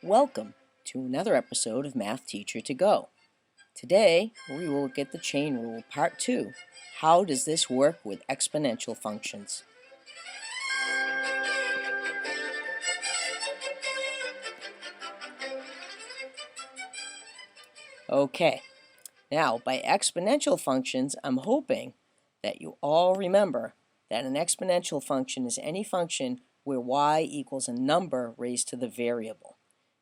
Welcome to another episode of Math Teacher to Go. Today we will look at the chain rule, part 2. How does this work with exponential functions? Okay, now by exponential functions, I'm hoping that you all remember that an exponential function is any function where y equals a number raised to the variable.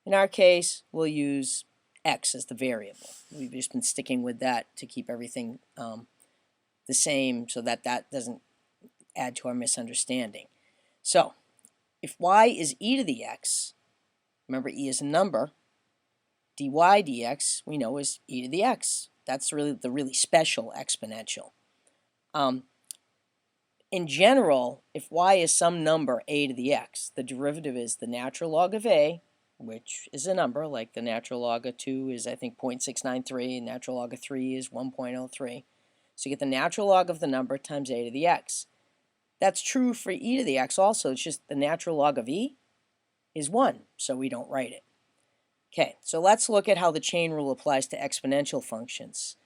In our case, we'll use x as the variable. We've just been sticking with that to keep everything the same so that doesn't add to our misunderstanding. So, if y is e to the x, remember e is a number, dy dx we know is e to the x. That's really the really special exponential. In general, if y is some number a to the x, the derivative is the natural log of a, which is a number, like the natural log of 2 is, I think, 0.693, and natural log of 3 is 1.03. So you get the natural log of the number times a to the x. That's true for e to the x also. It's just the natural log of e is 1, so we don't write it. Okay, so let's look at how the chain rule applies to exponential functions.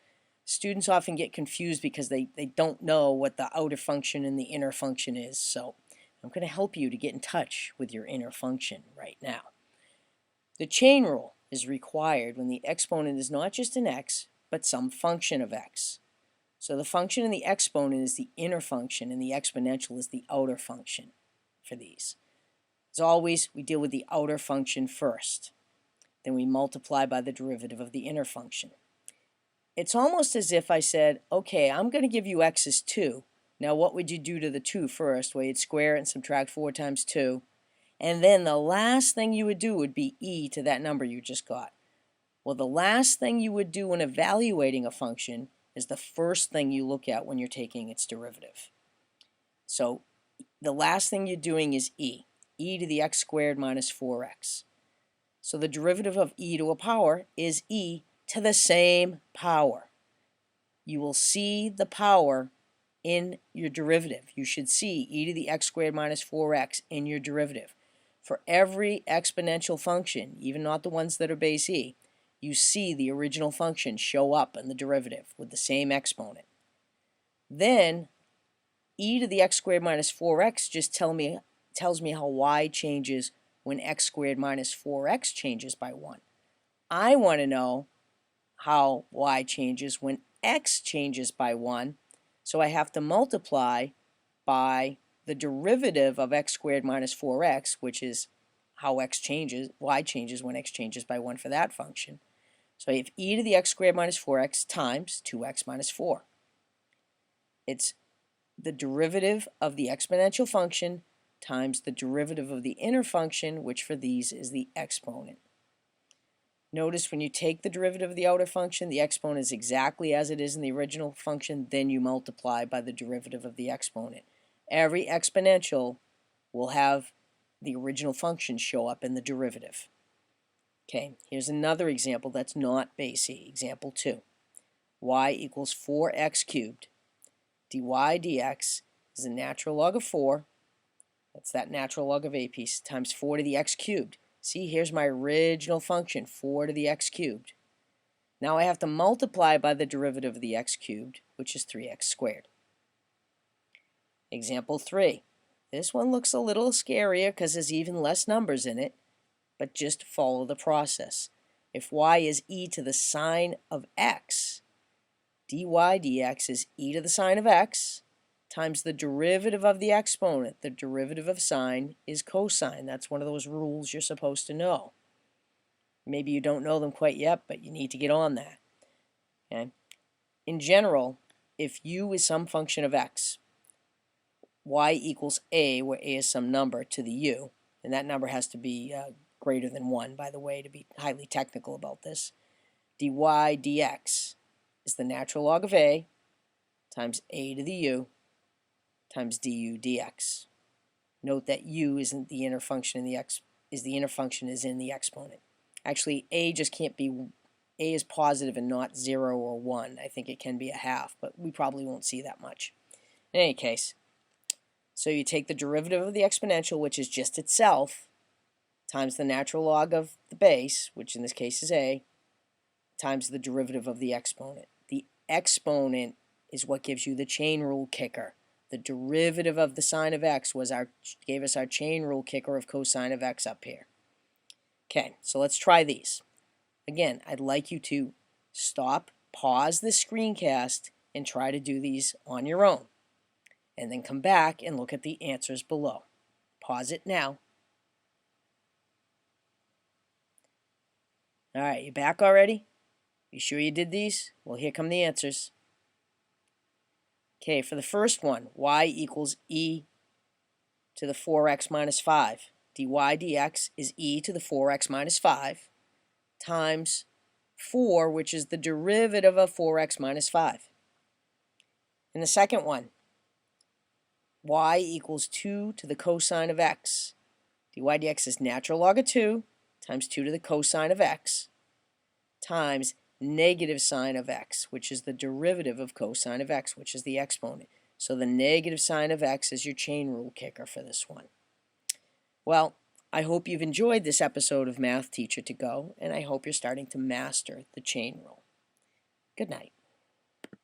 Students often get confused because they don't know what the outer function and the inner function is. So I'm going to help you to get in touch with your inner function right now. The chain rule is required when the exponent is not just an x, but some function of x. So the function in the exponent is the inner function and the exponential is the outer function for these. As always, we deal with the outer function first. Then we multiply by the derivative of the inner function. It's almost as if I said, okay, I'm going to give you x as 2. Now what would you do to the 2 first? Well, you'd square it and subtract 4 times 2. And then the last thing you would do would be e to that number you just got. Well, the last thing you would do when evaluating a function is the first thing you look at when you're taking its derivative. So the last thing you're doing is e to the x squared minus 4x. So the derivative of e to a power is e to the same power. You will see the power in your derivative. You should see e to the x squared minus 4x in your derivative. For every exponential function, even not the ones that are base e, you see the original function show up in the derivative with the same exponent. Then e to the x squared minus 4x just tells me how y changes when x squared minus 4x changes by 1. I want to know how y changes when x changes by 1, so I have to multiply by the derivative of x squared minus 4x, which is how y changes when x changes by 1 for that function. So I have e to the x squared minus 4x times 2x minus 4. It's the derivative of the exponential function times the derivative of the inner function, which for these is the exponent. Notice when you take the derivative of the outer function, the exponent is exactly as it is in the original function, then you multiply by the derivative of the exponent. Every exponential will have the original function show up in the derivative. Okay, here's another example that's not base e. Example 2. Y equals 4x cubed. Dy dx is the natural log of 4, that's that natural log of a piece, times 4 to the x cubed. See, here's my original function, 4 to the x cubed. Now I have to multiply by the derivative of the x cubed, which is 3x squared. Example 3. This one looks a little scarier because there's even less numbers in it, but just follow the process. If y is e to the sine of x, dy dx is e to the sine of x times the derivative of the exponent. The derivative of sine is cosine. That's one of those rules you're supposed to know. Maybe you don't know them quite yet, but you need to get on that. Okay? In general, if u is some function of x, y equals a, where a is some number, to the u, and that number has to be greater than 1, by the way, to be highly technical about this. Dy dx is the natural log of a times a to the u times du dx. Note that u isn't the inner function in the inner function is in the exponent. Actually, a just can't be, a is positive and not 0 or 1. I think it can be a half, but we probably won't see that much. In any case, So you take the derivative of the exponential, which is just itself, times the natural log of the base, which in this case is a, times the derivative of the exponent. The exponent is what gives you the chain rule kicker. The derivative of the sine of x gave us our chain rule kicker of cosine of x up here. Okay, so let's try these. Again, I'd like you to stop, pause the screencast, and try to do these on your own. And then come back and look at the answers below. Pause it now. All right, you back already? You sure you did these? Well, here come the answers. Okay, for the first one, y equals e to the 4x minus 5. dy dx is e to the 4x minus 5 times 4, which is the derivative of 4x minus 5. In the second one, y equals 2 to the cosine of x. dy dx is natural log of 2 times 2 to the cosine of x times negative sine of x, which is the derivative of cosine of x, which is the exponent. So the negative sine of x is your chain rule kicker for this one. Well, I hope you've enjoyed this episode of Math Teacher to Go, and I hope you're starting to master the chain rule. Good night.